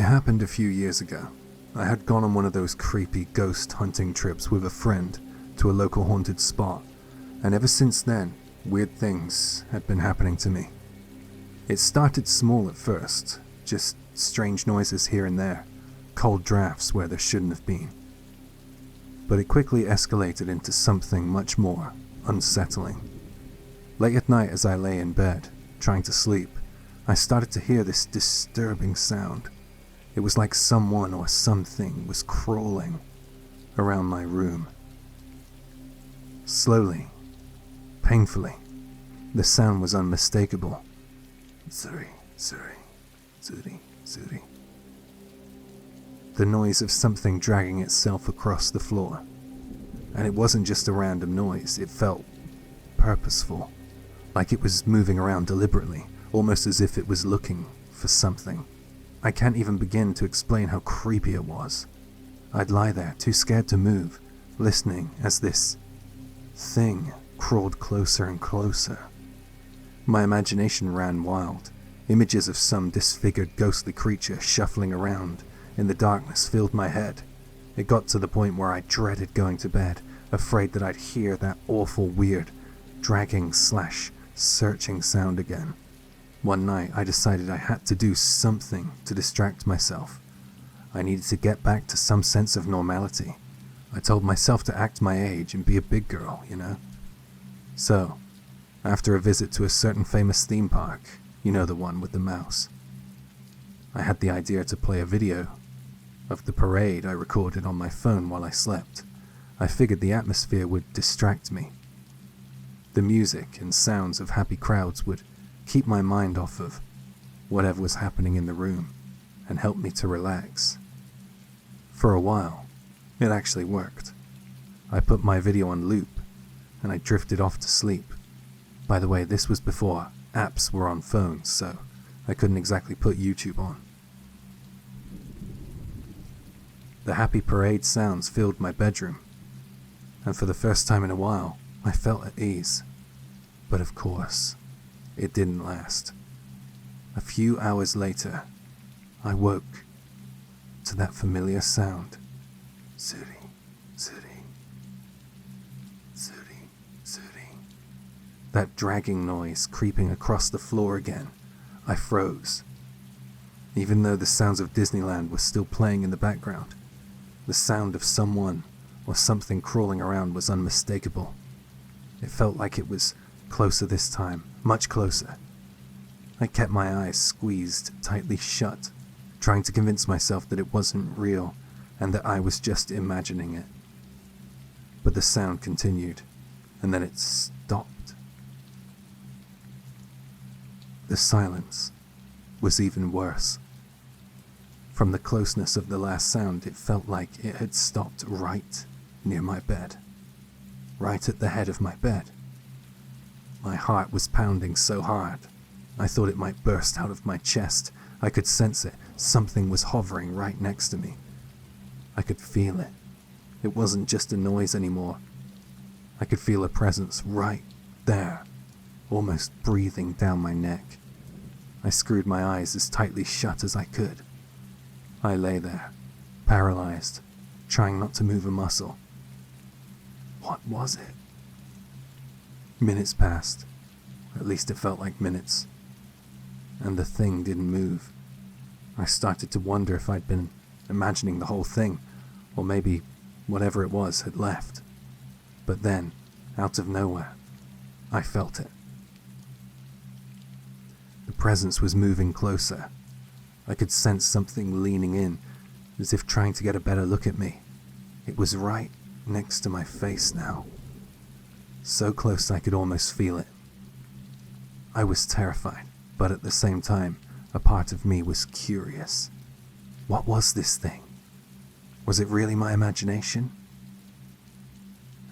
It happened a few years ago. I had gone on one of those creepy ghost hunting trips with a friend to a local haunted spot, and ever since then, weird things had been happening to me. It started small at first, just strange noises here and there, cold drafts where there shouldn't have been. But it quickly escalated into something much more unsettling. Late at night as I lay in bed, trying to sleep, I started to hear this disturbing sound. It was like someone or something was crawling around my room. Slowly, painfully, the sound was unmistakable. Zuri, zuri, zuri, zuri. The noise of something dragging itself across the floor. And it wasn't just a random noise, it felt purposeful, like it was moving around deliberately, almost as if it was looking for something. I can't even begin to explain how creepy it was. I'd lie there, too scared to move, listening as this thing crawled closer and closer. My imagination ran wild. Images of some disfigured ghostly creature shuffling around in the darkness filled my head. It got to the point where I dreaded going to bed, afraid that I'd hear that awful weird dragging/searching sound again. One night I decided I had to do something to distract myself. I needed to get back to some sense of normality. I told myself to act my age and be a big girl, you know? So, after a visit to a certain famous theme park, you know, the one with the mouse, I had the idea to play a video of the parade I recorded on my phone while I slept. I figured the atmosphere would distract me. The music and sounds of happy crowds would keep my mind off of whatever was happening in the room and help me to relax. For a while, it actually worked. I put my video on loop and I drifted off to sleep. By the way, this was before apps were on phones, so I couldn't exactly put YouTube on. The happy parade sounds filled my bedroom, and for the first time in a while, I felt at ease. But of course, it didn't last. A few hours later, I woke to that familiar sound. Zuri, zuri, zuri, zuri. That dragging noise creeping across the floor again. I froze. Even though the sounds of Disneyland were still playing in the background, the sound of someone or something crawling around was unmistakable. It felt like it was closer this time, much closer. I kept my eyes squeezed tightly shut, trying to convince myself that it wasn't real and that I was just imagining it. But the sound continued, and then it stopped. The silence was even worse. From the closeness of the last sound, it felt like it had stopped right near my bed, right at the head of my bed. My heart was pounding so hard, I thought it might burst out of my chest. I could sense it. Something was hovering right next to me. I could feel it. It wasn't just a noise anymore. I could feel a presence right there, almost breathing down my neck. I screwed my eyes as tightly shut as I could. I lay there, paralyzed, trying not to move a muscle. What was it? Minutes passed. At least it felt like minutes. And the thing didn't move. I started to wonder if I'd been imagining the whole thing, or maybe whatever it was had left. But then, out of nowhere, I felt it. The presence was moving closer. I could sense something leaning in, as if trying to get a better look at me. It was right next to my face now. So close I could almost feel it. I was terrified, but at the same time, a part of me was curious. What was this thing? Was it really my imagination?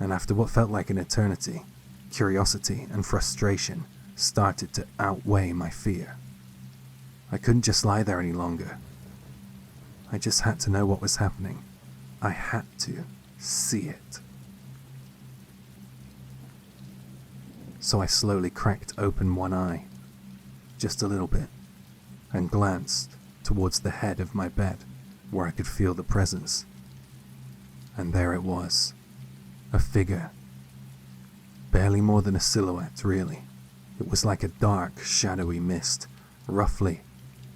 And after what felt like an eternity, curiosity and frustration started to outweigh my fear. I couldn't just lie there any longer. I just had to know what was happening. I had to see it. So I slowly cracked open one eye, just a little bit, and glanced towards the head of my bed, where I could feel the presence. And there it was, a figure. Barely more than a silhouette, really. It was like a dark, shadowy mist, roughly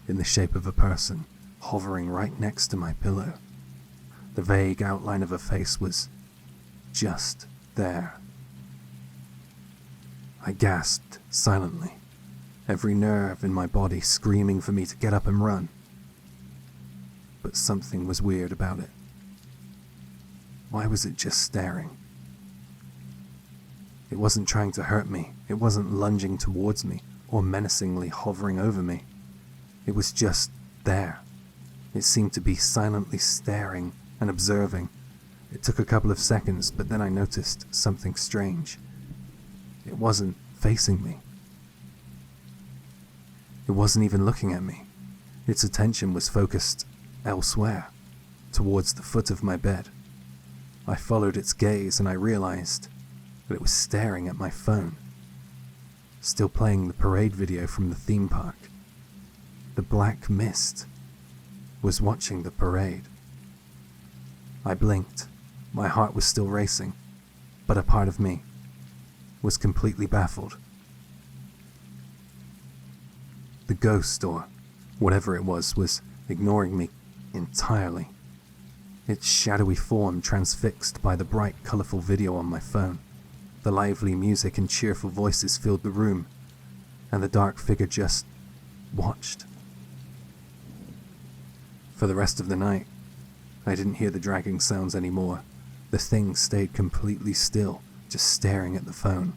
in the shape of a person, hovering right next to my pillow. The vague outline of a face was just there. I gasped silently, every nerve in my body screaming for me to get up and run. But something was weird about it. Why was it just staring? It wasn't trying to hurt me. It wasn't lunging towards me or menacingly hovering over me. It was just there. It seemed to be silently staring and observing. It took a couple of seconds, but then I noticed something strange. It wasn't facing me. It wasn't even looking at me. Its attention was focused elsewhere, towards the foot of my bed. I followed its gaze and I realized that it was staring at my phone, still playing the parade video from the theme park. The black mist was watching the parade. I blinked. My heart was still racing, but a part of me was completely baffled. The ghost, or whatever it was ignoring me entirely. Its shadowy form transfixed by the bright, colorful video on my phone. The lively music and cheerful voices filled the room, and the dark figure just watched. For the rest of the night, I didn't hear the dragging sounds anymore. The thing stayed completely still, just staring at the phone.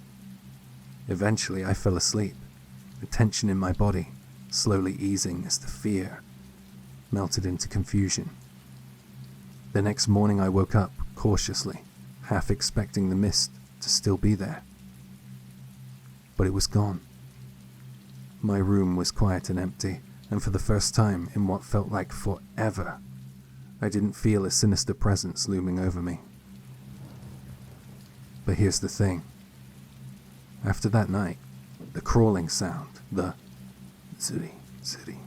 Eventually, I fell asleep, the tension in my body slowly easing as the fear melted into confusion. The next morning, I woke up cautiously, half expecting the mist to still be there. But it was gone. My room was quiet and empty, and for the first time in what felt like forever, I didn't feel a sinister presence looming over me. But here's the thing. After that night, the crawling sound, the zitty, zitty,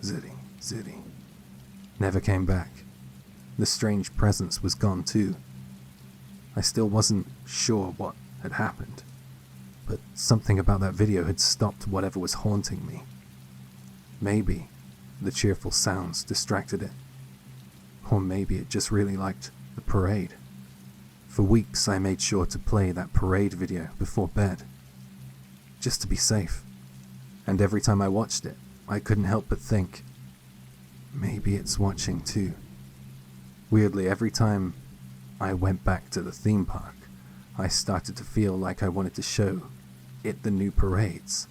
zitty, zitty, never came back. The strange presence was gone too. I still wasn't sure what had happened, but something about that video had stopped whatever was haunting me. Maybe the cheerful sounds distracted it, or maybe it just really liked the parade. For weeks I made sure to play that parade video before bed, just to be safe. And every time I watched it, I couldn't help but think, maybe it's watching too. Weirdly, every time I went back to the theme park, I started to feel like I wanted to show it the new parades,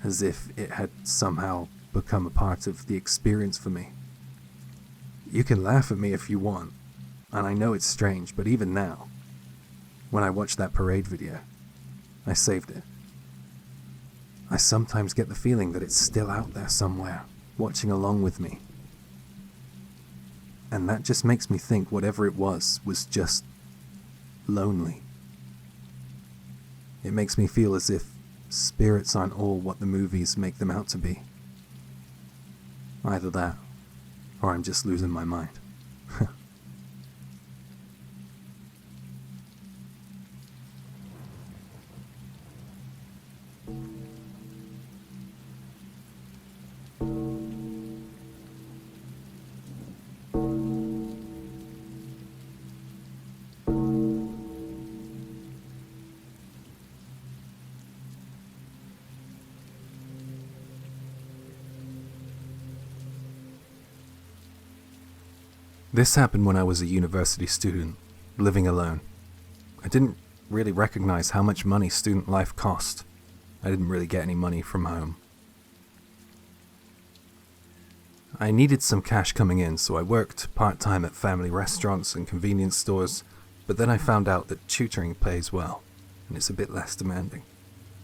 as if it had somehow become a part of the experience for me. You can laugh at me if you want, and I know it's strange, but even now, when I watch that parade video, I saved it. I sometimes get the feeling that it's still out there somewhere, watching along with me. And that just makes me think whatever it was just lonely. It makes me feel as if spirits aren't all what the movies make them out to be. Either that, or I'm just losing my mind. This happened when I was a university student, living alone. I didn't really recognize how much money student life cost. I didn't really get any money from home. I needed some cash coming in, so I worked part-time at family restaurants and convenience stores, but then I found out that tutoring pays well, and it's a bit less demanding.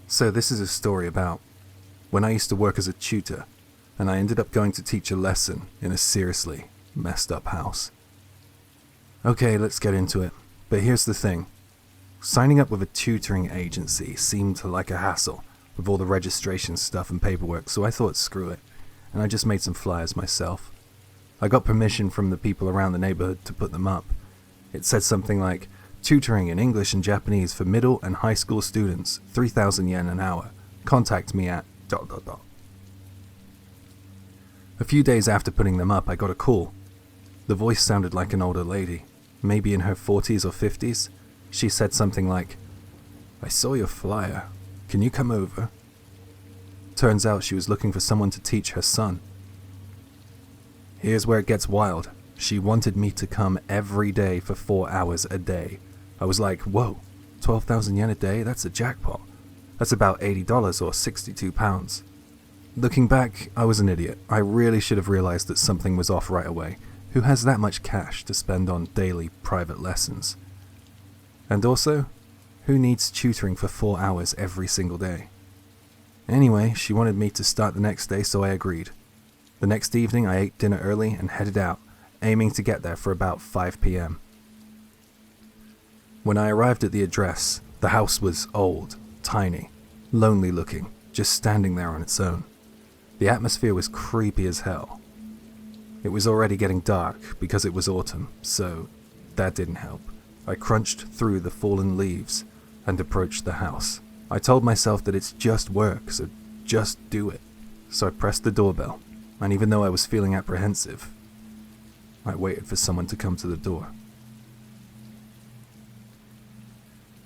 So this is a story about when I used to work as a tutor, and I ended up going to teach a lesson in a seriously messed up house. Okay, let's get into it. But here's the thing. Signing up with a tutoring agency seemed like a hassle with all the registration stuff and paperwork, so I thought screw it. and I just made some flyers myself. I got permission from the people around the neighborhood to put them up. It said something like, tutoring in English and Japanese for middle and high school students, 3,000 yen an hour. Contact me at ... A few days after putting them up, I got a call. The voice sounded like an older lady, maybe in her 40s or 50s. She said something like, "I saw your flyer. Can you come over?" Turns out she was looking for someone to teach her son. Here's where it gets wild. She wanted me to come every day for 4 hours a day. I was like, whoa, 12,000 yen a day? That's a jackpot. That's about $80 or 62 pounds. Looking back, I was an idiot. I really should have realized that something was off right away. Who has that much cash to spend on daily private lessons? And also, who needs tutoring for 4 hours every single day? Anyway, she wanted me to start the next day, so I agreed. The next evening, I ate dinner early and headed out, aiming to get there for about 5 p.m. When I arrived at the address, the house was old, tiny, lonely looking, just standing there on its own. The atmosphere was creepy as hell. It was already getting dark because it was autumn, so that didn't help. I crunched through the fallen leaves and approached the house. I told myself that it's just work, so just do it. So I pressed the doorbell, and even though I was feeling apprehensive, I waited for someone to come to the door.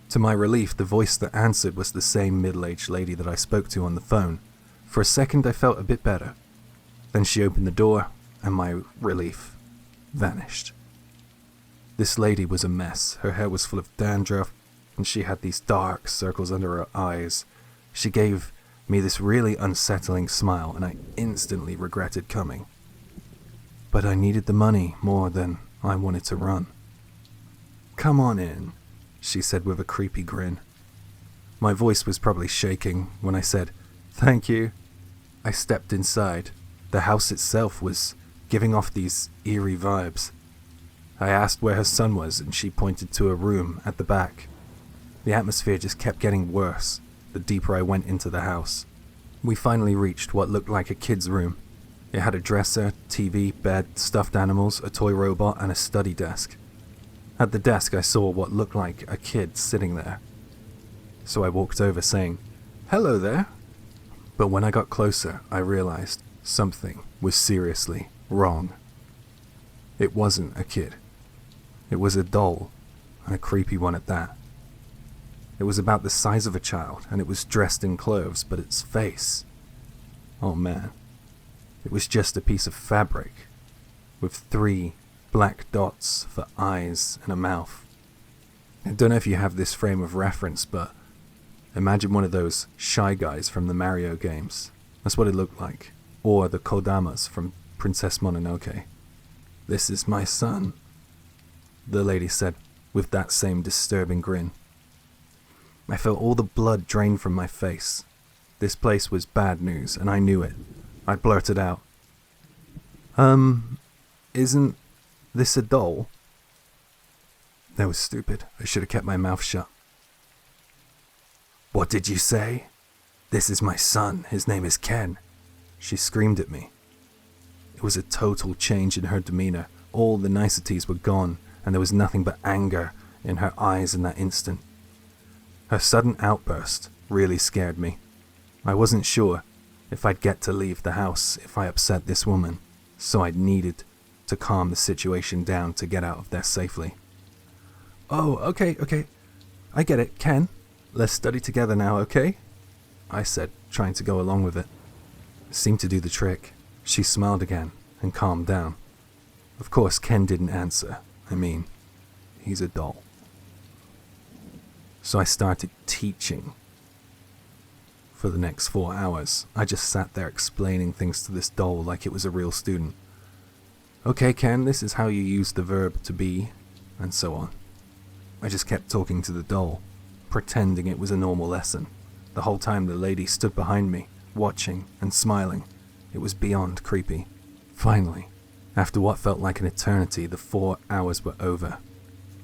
To my relief, the voice that answered was the same middle-aged lady that I spoke to on the phone. For a second, I felt a bit better. Then she opened the door, and my relief vanished. This lady was a mess. Her hair was full of dandruff, and she had these dark circles under her eyes. She gave me this really unsettling smile, and I instantly regretted coming. But I needed the money more than I wanted to run. "Come on in," she said with a creepy grin. My voice was probably shaking when I said, "Thank you." I stepped inside. The house itself was giving off these eerie vibes. I asked where her son was, and she pointed to a room at the back. The atmosphere just kept getting worse the deeper I went into the house. We finally reached what looked like a kid's room. It had a dresser, TV, bed, stuffed animals, a toy robot, and a study desk. At the desk, I saw what looked like a kid sitting there. So I walked over saying, "Hello there." But when I got closer, I realized something was seriously wrong. It wasn't a kid. It was a doll, and a creepy one at that. It was about the size of a child, and it was dressed in clothes, but its face... oh man. It was just a piece of fabric, with 3 black dots for eyes and a mouth. I don't know if you have this frame of reference, but imagine one of those Shy Guys from the Mario games. That's what it looked like. Or the Kodamas from Princess Mononoke. "This is my son," the lady said, with that same disturbing grin. I felt all the blood drain from my face. This place was bad news, and I knew it. I blurted out, Isn't this a doll?" That was stupid. I should have kept my mouth shut. "What did you say?" "This is my son. His name is Ken," she screamed at me. It was a total change in her demeanor. All the niceties were gone, and there was nothing but anger in her eyes in that instant. Her sudden outburst really scared me. I wasn't sure if I'd get to leave the house if I upset this woman, so I needed to calm the situation down to get out of there safely. "Oh, okay. I get it, Ken. Let's study together now, okay?" I said, trying to go along with it. It seemed to do the trick. She smiled again and calmed down. Of course, Ken didn't answer. I mean, he's a doll. So I started teaching. For the next 4 hours, I just sat there explaining things to this doll like it was a real student. "Okay, Ken, this is how you use the verb to be," and so on. I just kept talking to the doll, pretending it was a normal lesson. The whole time the lady stood behind me, watching and smiling. It was beyond creepy. Finally, after what felt like an eternity, the 4 hours were over,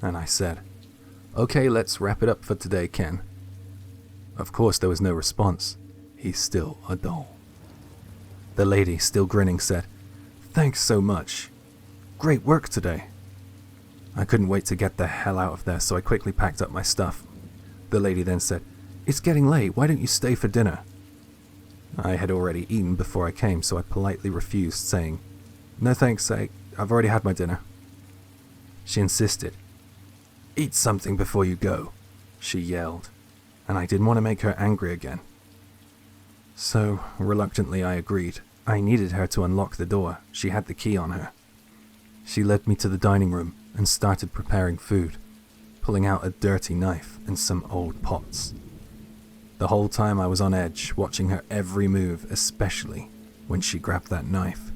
and I said, "Okay, let's wrap it up for today, Ken." Of course, there was no response. He's still a doll. The lady, still grinning, said, "Thanks so much. Great work today." I couldn't wait to get the hell out of there, so I quickly packed up my stuff. The lady then said, "It's getting late, why don't you stay for dinner?" I had already eaten before I came, so I politely refused, saying, "No thanks, I've already had my dinner." She insisted. "Eat something before you go," she yelled, and I didn't want to make her angry again. So, reluctantly I agreed. I needed her to unlock the door. She had the key on her. She led me to the dining room and started preparing food, pulling out a dirty knife and some old pots. The whole time I was on edge, watching her every move, especially when she grabbed that knife.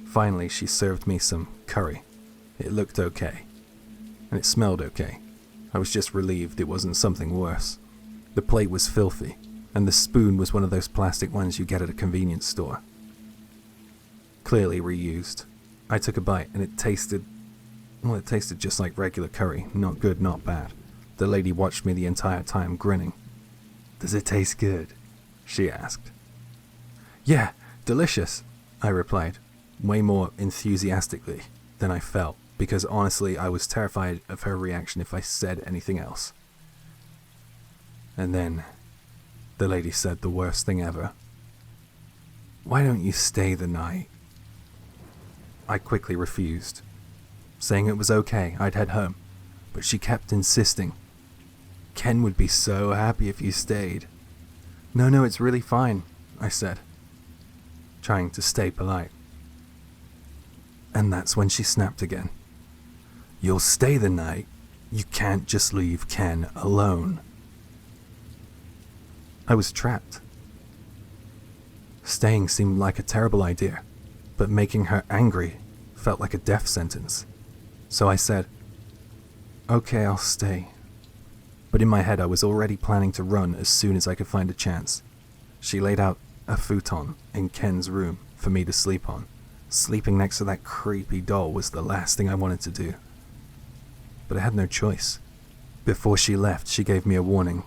Finally, she served me some curry. It looked okay, and it smelled okay. I was just relieved it wasn't something worse. The plate was filthy, and the spoon was one of those plastic ones you get at a convenience store. Clearly reused. I took a bite, and it tasted just like regular curry. Not good, not bad. The lady watched me the entire time, grinning. "Does it taste good?" she asked. "Yeah, delicious," I replied, way more enthusiastically than I felt, because honestly I was terrified of her reaction if I said anything else. And then the lady said the worst thing ever. "Why don't you stay the night?" I quickly refused, saying it was okay, I'd head home, but she kept insisting. "Ken would be so happy if you stayed." No, it's really fine," I said, trying to stay polite. And that's when she snapped again. "You'll stay the night. You can't just leave Ken alone." I was trapped. Staying seemed like a terrible idea, but making her angry felt like a death sentence. So I said, "Okay, I'll stay." But in my head I was already planning to run as soon as I could find a chance. She laid out a futon in Ken's room for me to sleep on. Sleeping next to that creepy doll was the last thing I wanted to do. But I had no choice. Before she left, she gave me a warning.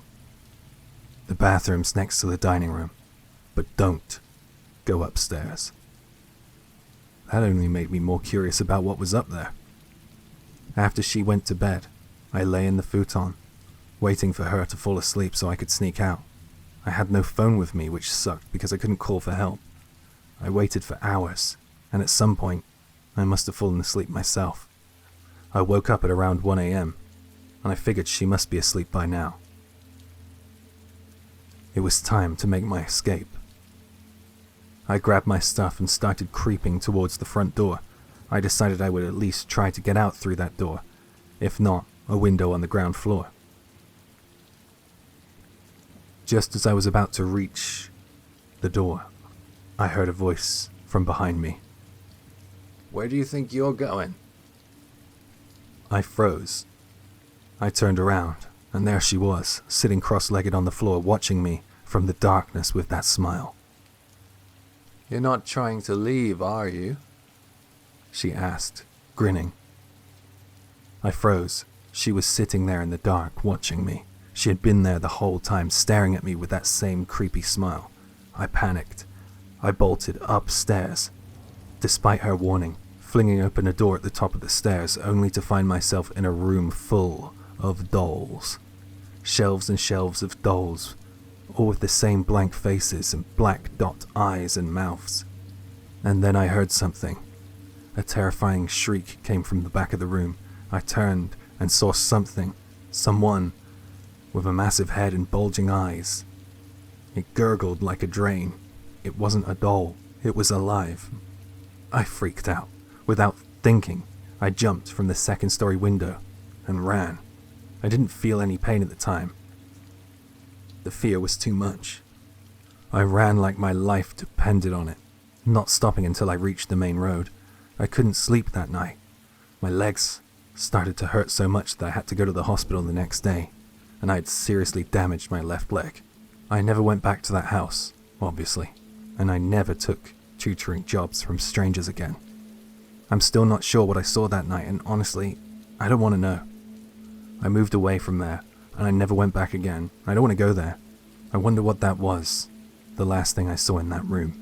"The bathroom's next to the dining room, but don't go upstairs." That only made me more curious about what was up there. After she went to bed, I lay in the futon, waiting for her to fall asleep so I could sneak out. I had no phone with me, which sucked because I couldn't call for help. I waited for hours, and at some point, I must have fallen asleep myself. I woke up at around 1 a.m., and I figured she must be asleep by now. It was time to make my escape. I grabbed my stuff and started creeping towards the front door. I decided I would at least try to get out through that door, if not, a window on the ground floor. Just as I was about to reach the door, I heard a voice from behind me. "Where do you think you're going?" I froze. I turned around, and there she was, sitting cross-legged on the floor, watching me from the darkness with that smile. "You're not trying to leave, are you?" she asked, grinning. I froze. She was sitting there in the dark, watching me. She had been there the whole time, staring at me with that same creepy smile. I panicked. I bolted upstairs, despite her warning, flinging open a door at the top of the stairs, only to find myself in a room full of dolls. Shelves and shelves of dolls, all with the same blank faces and black dot eyes and mouths. And then I heard something. A terrifying shriek came from the back of the room. I turned and saw someone, with a massive head and bulging eyes. It gurgled like a drain. It wasn't a doll. It was alive. I freaked out. Without thinking, I jumped from the second-story window and ran. I didn't feel any pain at the time. The fear was too much. I ran like my life depended on it, not stopping until I reached the main road. I couldn't sleep that night. My legs started to hurt so much that I had to go to the hospital the next day, and I had seriously damaged my left leg. I never went back to that house, obviously, and I never took tutoring jobs from strangers again. I'm still not sure what I saw that night, and honestly, I don't want to know. I moved away from there, and I never went back again. I don't want to go there. I wonder what that was, the last thing I saw in that room.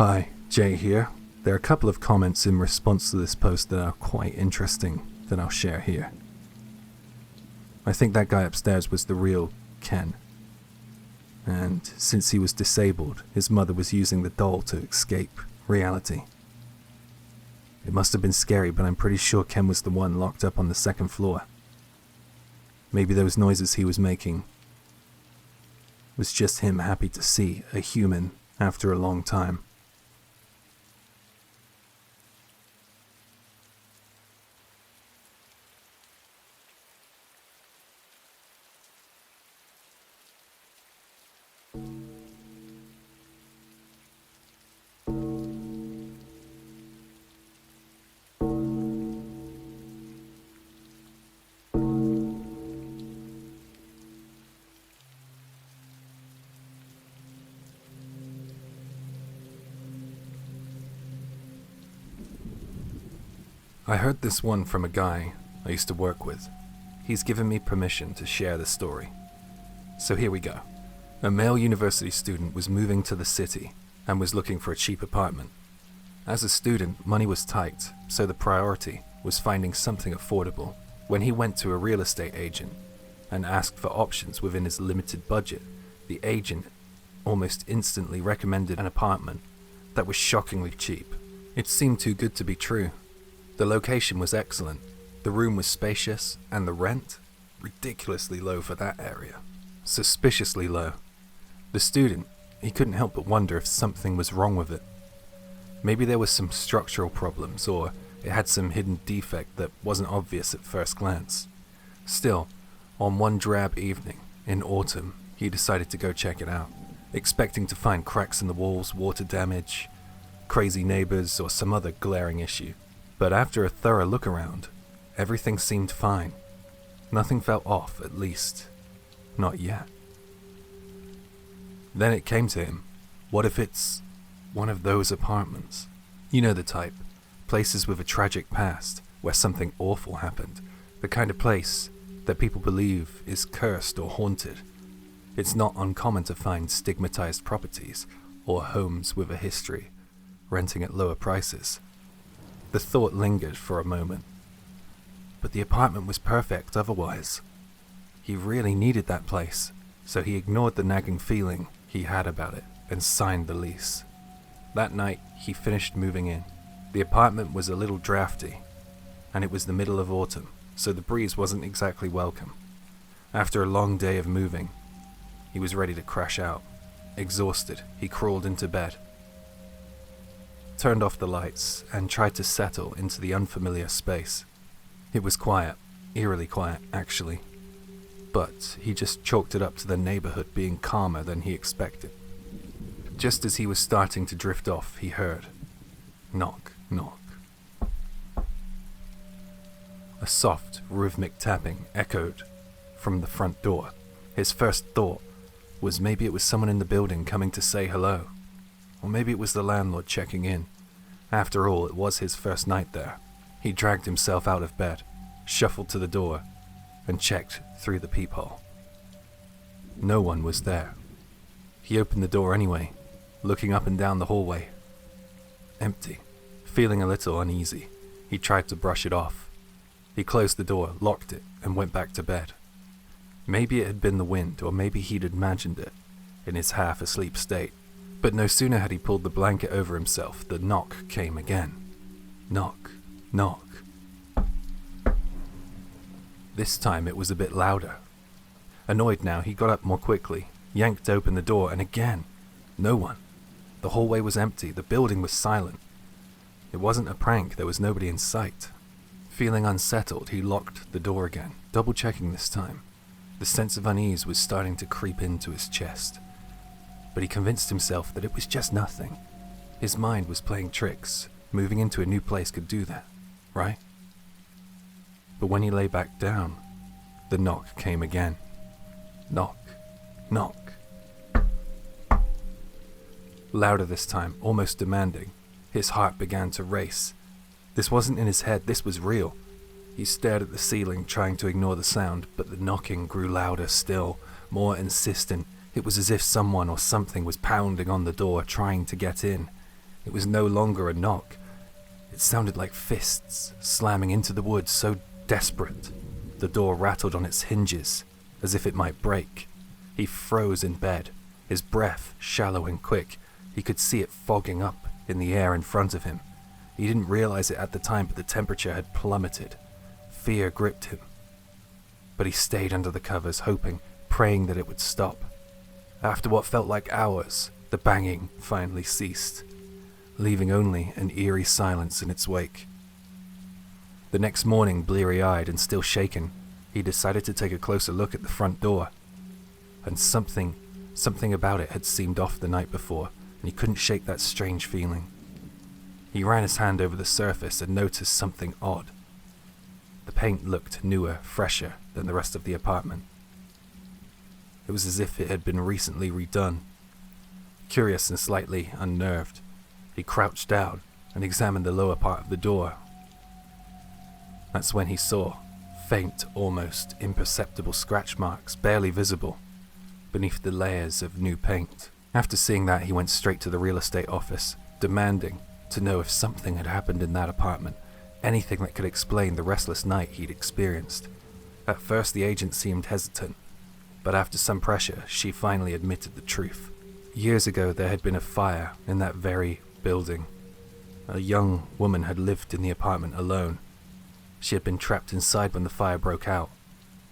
Hi, Jay here. There are a couple of comments in response to this post that are quite interesting that I'll share here. I think that guy upstairs was the real Ken. And since he was disabled, his mother was using the doll to escape reality. It must have been scary, but I'm pretty sure Ken was the one locked up on the second floor. Maybe those noises he was making was just him happy to see a human after a long time. I heard this one from a guy I used to work with. He's given me permission to share the story. So here we go. A male university student was moving to the city and was looking for a cheap apartment. As a student, money was tight, so the priority was finding something affordable. When he went to a real estate agent and asked for options within his limited budget, the agent almost instantly recommended an apartment that was shockingly cheap. It seemed too good to be true. The location was excellent, the room was spacious, and the rent, ridiculously low for that area. Suspiciously low. The student, he couldn't help but wonder if something was wrong with it. Maybe there was some structural problems, or it had some hidden defect that wasn't obvious at first glance. Still, on one drab evening, in autumn, he decided to go check it out, expecting to find cracks in the walls, water damage, crazy neighbors, or some other glaring issue. But after a thorough look around, everything seemed fine. Nothing felt off, at least, not yet. Then it came to him, what if it's one of those apartments? You know the type, places with a tragic past, where something awful happened, the kind of place that people believe is cursed or haunted. It's not uncommon to find stigmatized properties, or homes with a history, renting at lower prices. The thought lingered for a moment. But the apartment was perfect otherwise. He really needed that place, so he ignored the nagging feeling he had about it and signed the lease. That night, he finished moving in. The apartment was a little drafty, and it was the middle of autumn, so the breeze wasn't exactly welcome. After a long day of moving, he was ready to crash out. Exhausted, he crawled into bed, turned off the lights, and tried to settle into the unfamiliar space. It was quiet, eerily quiet, actually. But he just chalked it up to the neighborhood being calmer than he expected. Just as he was starting to drift off, he heard knock, knock. A soft, rhythmic tapping echoed from the front door. His first thought was maybe it was someone in the building coming to say hello. Or maybe it was the landlord checking in. After all, it was his first night there. He dragged himself out of bed, shuffled to the door, and checked through the peephole. No one was there. He opened the door anyway, looking up and down the hallway. Empty. Feeling a little uneasy, he tried to brush it off. He closed the door, locked it, and went back to bed. Maybe it had been the wind, or maybe he'd imagined it in his half-asleep state. But no sooner had he pulled the blanket over himself, the knock came again. Knock, knock. This time it was a bit louder. Annoyed now, he got up more quickly, yanked open the door, and again, no one. The hallway was empty, the building was silent. It wasn't a prank, there was nobody in sight. Feeling unsettled, he locked the door again, double-checking this time. The sense of unease was starting to creep into his chest. But he convinced himself that it was just nothing. His mind was playing tricks. Moving into a new place could do that, right? But when he lay back down, the knock came again. Knock, knock. Louder this time, almost demanding. His heart began to race. This wasn't in his head, this was real. He stared at the ceiling, trying to ignore the sound, but the knocking grew louder still, more insistent. It was as if someone or something was pounding on the door, trying to get in. It was no longer a knock. It sounded like fists slamming into the wood, so desperate. The door rattled on its hinges, as if it might break. He froze in bed, his breath shallow and quick. He could see it fogging up in the air in front of him. He didn't realize it at the time, but the temperature had plummeted. Fear gripped him. But he stayed under the covers, hoping, praying that it would stop. After what felt like hours, the banging finally ceased, leaving only an eerie silence in its wake. The next morning, bleary-eyed and still shaken, he decided to take a closer look at the front door. And something about it had seemed off the night before, and he couldn't shake that strange feeling. He ran his hand over the surface and noticed something odd. The paint looked newer, fresher than the rest of the apartment. It was as if it had been recently redone. Curious and slightly unnerved, he crouched down and examined the lower part of the door. That's when he saw faint, almost imperceptible scratch marks, barely visible, beneath the layers of new paint. After seeing that, he went straight to the real estate office, demanding to know if something had happened in that apartment, anything that could explain the restless night he'd experienced. At first, the agent seemed hesitant, but after some pressure, she finally admitted the truth. Years ago, there had been a fire in that very building. A young woman had lived in the apartment alone. She had been trapped inside when the fire broke out.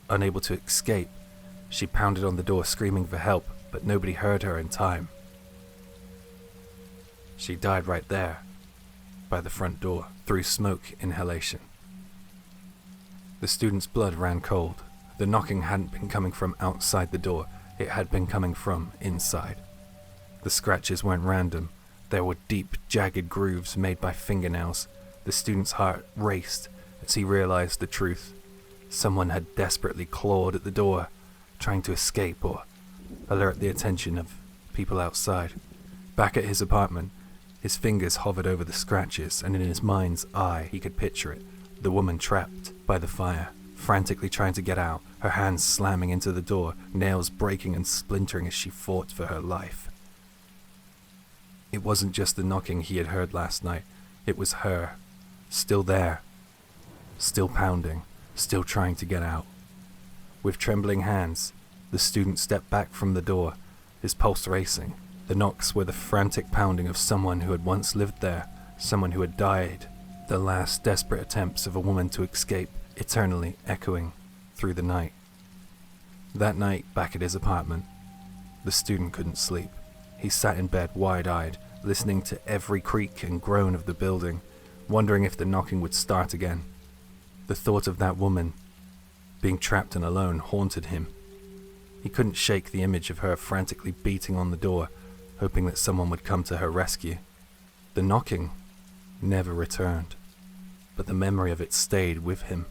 Unable to escape, she pounded on the door screaming for help, but nobody heard her in time. She died right there, by the front door, through smoke inhalation. The student's blood ran cold. The knocking hadn't been coming from outside the door, it had been coming from inside. The scratches weren't random. There were deep, jagged grooves made by fingernails. The student's heart raced as he realized the truth. Someone had desperately clawed at the door, trying to escape or alert the attention of people outside. Back at his apartment, his fingers hovered over the scratches, and in his mind's eye he could picture it. The woman trapped by the fire, frantically trying to get out, her hands slamming into the door, nails breaking and splintering as she fought for her life. It wasn't just the knocking he had heard last night. It was her, still there, still pounding, still trying to get out. With trembling hands, the student stepped back from the door, his pulse racing. The knocks were the frantic pounding of someone who had once lived there, someone who had died, the last desperate attempts of a woman to escape, eternally echoing through the night. That night, back at his apartment, the student couldn't sleep. He sat in bed wide-eyed, listening to every creak and groan of the building, wondering if the knocking would start again. The thought of that woman, being trapped and alone, haunted him. He couldn't shake the image of her frantically beating on the door, hoping that someone would come to her rescue. The knocking never returned, but the memory of it stayed with him.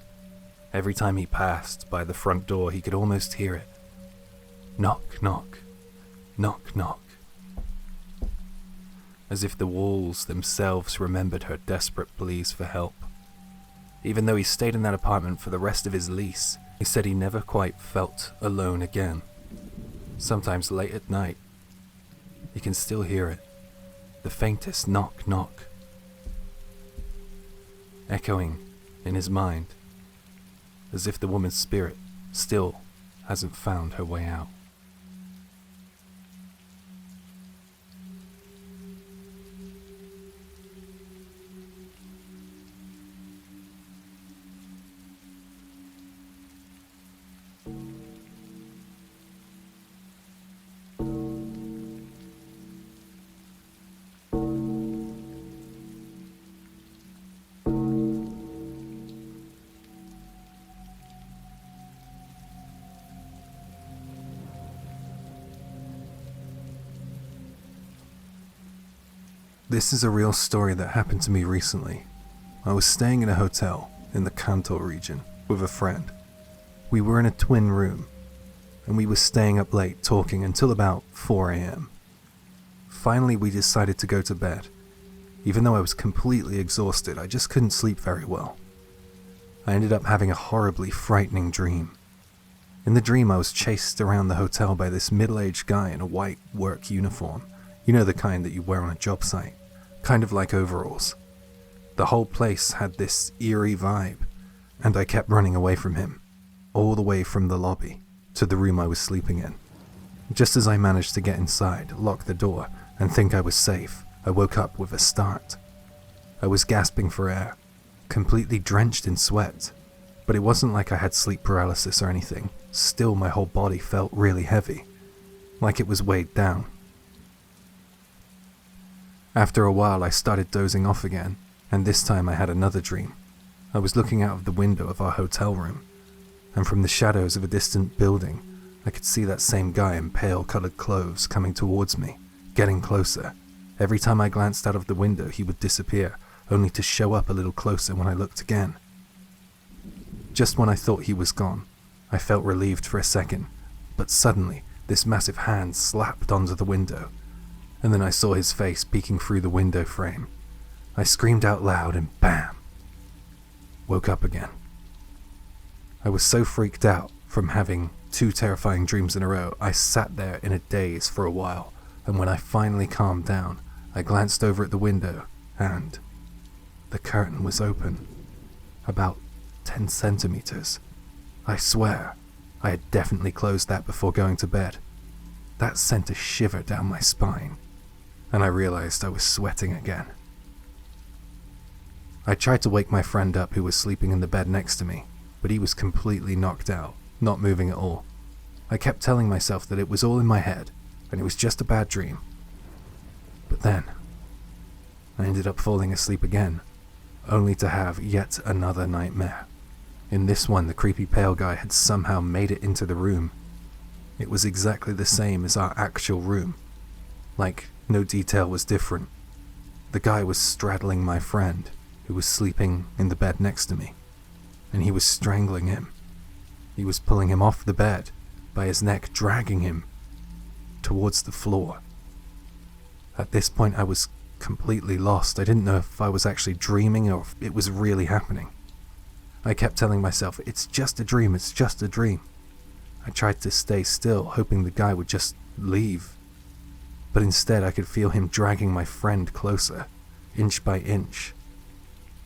Every time he passed by the front door, he could almost hear it. Knock, knock, knock, knock. As if the walls themselves remembered her desperate pleas for help. Even though he stayed in that apartment for the rest of his lease, he said he never quite felt alone again. Sometimes late at night, he can still hear it, the faintest knock, knock, echoing in his mind, as if the woman's spirit still hasn't found her way out. This is a real story that happened to me recently. I was staying in a hotel in the Kanto region with a friend. We were in a twin room, and we were staying up late talking until about 4 a.m. Finally, we decided to go to bed. Even though I was completely exhausted, I just couldn't sleep very well. I ended up having a horribly frightening dream. In the dream, I was chased around the hotel by this middle-aged guy in a white work uniform. You know, the kind that you wear on a job site, kind of like overalls. The whole place had this eerie vibe, and I kept running away from him, all the way from the lobby to the room I was sleeping in. Just as I managed to get inside, lock the door, and think I was safe, I woke up with a start. I was gasping for air, completely drenched in sweat, but it wasn't like I had sleep paralysis or anything. Still, my whole body felt really heavy, like it was weighed down. After a while, I started dozing off again, and this time I had another dream. I was looking out of the window of our hotel room, and from the shadows of a distant building, I could see that same guy in pale-colored clothes coming towards me, getting closer. Every time I glanced out of the window, he would disappear, only to show up a little closer when I looked again. Just when I thought he was gone, I felt relieved for a second, but suddenly, this massive hand slapped onto the window, and then I saw his face peeking through the window frame. I screamed out loud and bam! Woke up again. I was so freaked out from having 2 terrifying dreams in a row, I sat there in a daze for a while, and when I finally calmed down, I glanced over at the window, and the curtain was open, about 10 centimeters. I swear, I had definitely closed that before going to bed. That sent a shiver down my spine, and I realized I was sweating again. I tried to wake my friend up who was sleeping in the bed next to me, but he was completely knocked out, not moving at all. I kept telling myself that it was all in my head, and it was just a bad dream. But then, I ended up falling asleep again, only to have yet another nightmare. In this one, the creepy pale guy had somehow made it into the room. It was exactly the same as our actual room. Like, no detail was different. The guy was straddling my friend, who was sleeping in the bed next to me, and he was strangling him. He was pulling him off the bed, by his neck, dragging him towards the floor. At this point, I was completely lost. I didn't know if I was actually dreaming or if it was really happening. I kept telling myself, it's just a dream, it's just a dream. I tried to stay still, hoping the guy would just leave. But instead, I could feel him dragging my friend closer, inch by inch.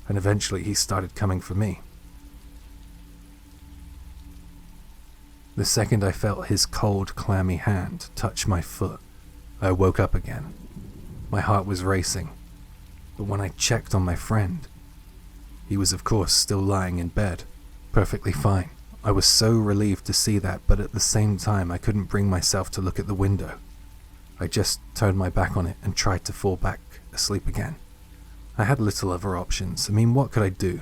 And eventually, he started coming for me. The second I felt his cold, clammy hand touch my foot, I woke up again. My heart was racing, but when I checked on my friend, he was of course still lying in bed, perfectly fine. I was so relieved to see that, but at the same time I couldn't bring myself to look at the window. I just turned my back on it and tried to fall back asleep again. I had little other options. I mean, what could I do?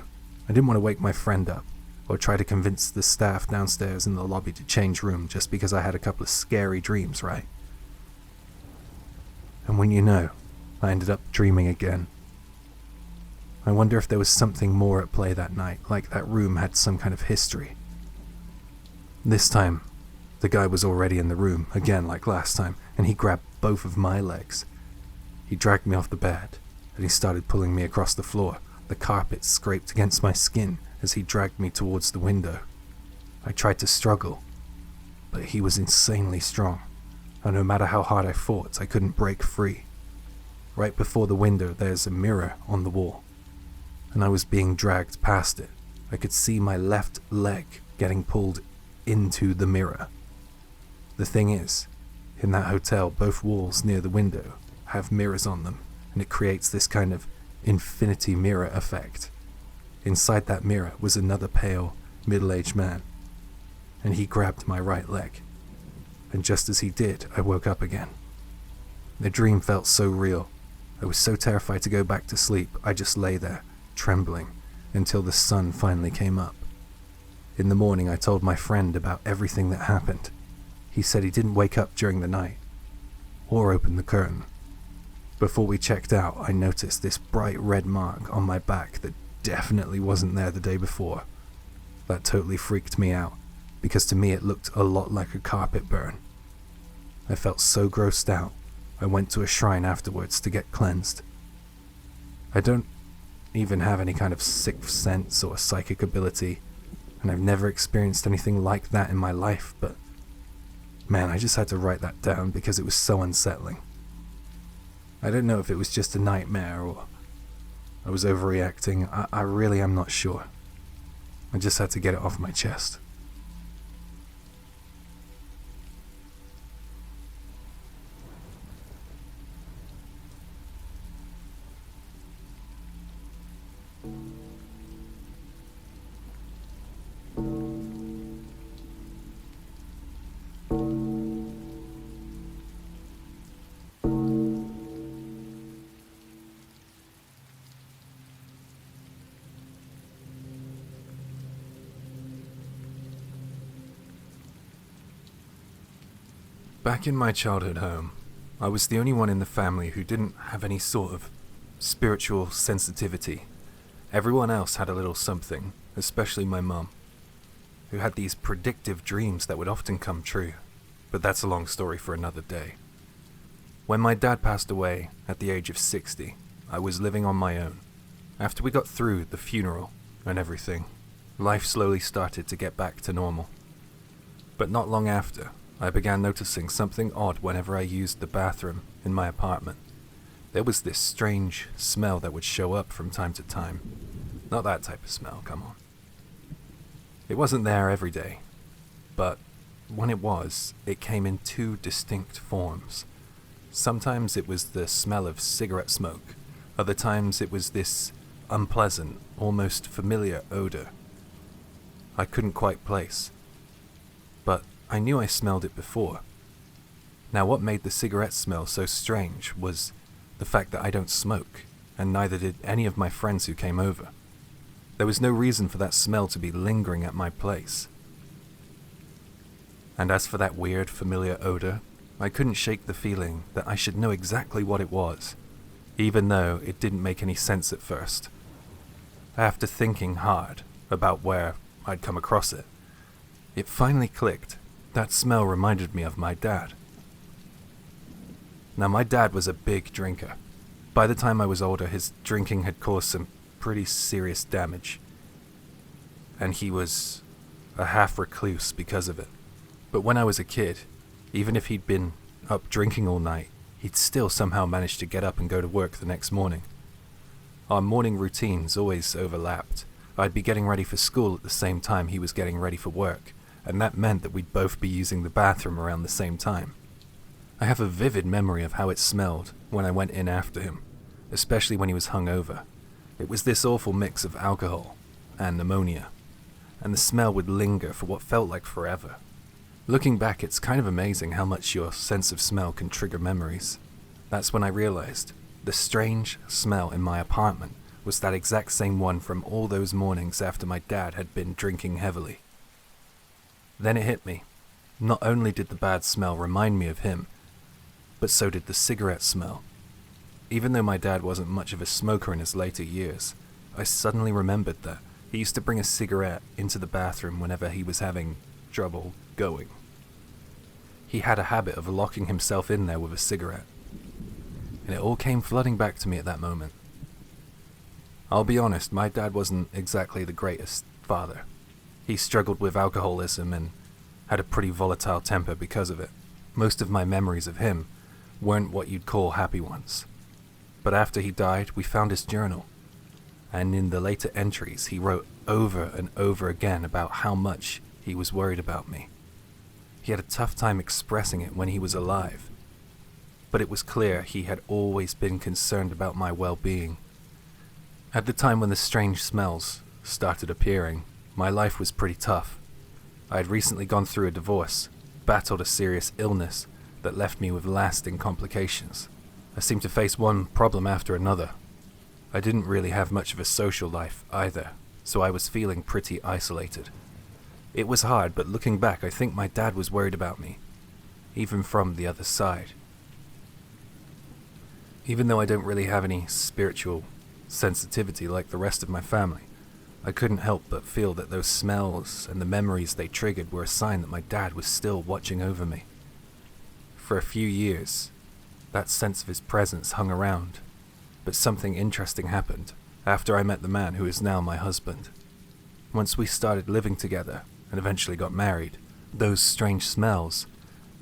I didn't want to wake my friend up, or try to convince the staff downstairs in the lobby to change room just because I had a couple of scary dreams, right? And when you know, I ended up dreaming again. I wonder if there was something more at play that night, like that room had some kind of history. This time, the guy was already in the room, again like last time, and he grabbed both of my legs. He dragged me off the bed, and he started pulling me across the floor. The carpet scraped against my skin as he dragged me towards the window. I tried to struggle, but he was insanely strong, and no matter how hard I fought, I couldn't break free. Right before the window, there's a mirror on the wall, and I was being dragged past it. I could see my left leg getting pulled into the mirror. The thing is, in that hotel, both walls near the window have mirrors on them, and it creates this kind of infinity mirror effect. Inside that mirror was another pale, middle-aged man, and he grabbed my right leg. And just as he did, I woke up again. The dream felt so real. I was so terrified to go back to sleep, I just lay there, trembling, until the sun finally came up. In the morning, I told my friend about everything that happened. He said he didn't wake up during the night, or open the curtain. Before we checked out, I noticed this bright red mark on my back that definitely wasn't there the day before. That totally freaked me out, because to me it looked a lot like a carpet burn. I felt so grossed out, I went to a shrine afterwards to get cleansed. I don't even have any kind of sixth sense or psychic ability, and I've never experienced anything like that in my life, but man, I just had to write that down because it was so unsettling. I don't know if it was just a nightmare or I was overreacting. I really am not sure. I just had to get it off my chest. Back in my childhood home, I was the only one in the family who didn't have any sort of spiritual sensitivity. Everyone else had a little something, especially my mum, who had these predictive dreams that would often come true, but that's a long story for another day. When my dad passed away at the age of 60, I was living on my own. After we got through the funeral and everything, life slowly started to get back to normal. But not long after, I began noticing something odd whenever I used the bathroom in my apartment. There was this strange smell that would show up from time to time. Not that type of smell, come on. It wasn't there every day, but when it was, it came in two distinct forms. Sometimes it was the smell of cigarette smoke. Other times it was this unpleasant, almost familiar odor I couldn't quite place. But I knew I smelled it before. Now what made the cigarette smell so strange was the fact that I don't smoke, and neither did any of my friends who came over. There was no reason for that smell to be lingering at my place. And as for that weird, familiar odor, I couldn't shake the feeling that I should know exactly what it was, even though it didn't make any sense at first. After thinking hard about where I'd come across it, it finally clicked. That smell reminded me of my dad. Now, my dad was a big drinker. By the time I was older, his drinking had caused some pretty serious damage, and he was a half recluse because of it. But when I was a kid, even if he'd been up drinking all night, he'd still somehow manage to get up and go to work the next morning. Our morning routines always overlapped. I'd be getting ready for school at the same time he was getting ready for work, and that meant that we'd both be using the bathroom around the same time. I have a vivid memory of how it smelled when I went in after him, especially when he was hungover. It was this awful mix of alcohol and ammonia, and the smell would linger for what felt like forever. Looking back, it's kind of amazing how much your sense of smell can trigger memories. That's when I realized the strange smell in my apartment was that exact same one from all those mornings after my dad had been drinking heavily. Then it hit me. Not only did the bad smell remind me of him, but so did the cigarette smell. Even though my dad wasn't much of a smoker in his later years, I suddenly remembered that he used to bring a cigarette into the bathroom whenever he was having trouble going. He had a habit of locking himself in there with a cigarette, and it all came flooding back to me at that moment. I'll be honest, my dad wasn't exactly the greatest father. He struggled with alcoholism and had a pretty volatile temper because of it. Most of my memories of him weren't what you'd call happy ones. But after he died, we found his journal, and in the later entries he wrote over and over again about how much he was worried about me. He had a tough time expressing it when he was alive, but it was clear he had always been concerned about my well-being. At the time when the strange smells started appearing, my life was pretty tough. I had recently gone through a divorce, battled a serious illness that left me with lasting complications. I seemed to face one problem after another. I didn't really have much of a social life either, so I was feeling pretty isolated. It was hard, but looking back, I think my dad was worried about me, even from the other side. Even though I don't really have any spiritual sensitivity like the rest of my family, I couldn't help but feel that those smells and the memories they triggered were a sign that my dad was still watching over me. For a few years, that sense of his presence hung around, but something interesting happened after I met the man who is now my husband. Once we started living together and eventually got married, those strange smells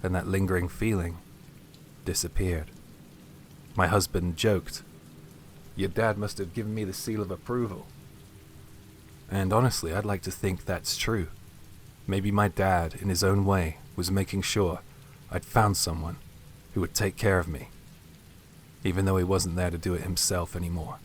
and that lingering feeling disappeared. My husband joked, "Your dad must have given me the seal of approval." And honestly, I'd like to think that's true. Maybe my dad, in his own way, was making sure I'd found someone who would take care of me, even though he wasn't there to do it himself anymore.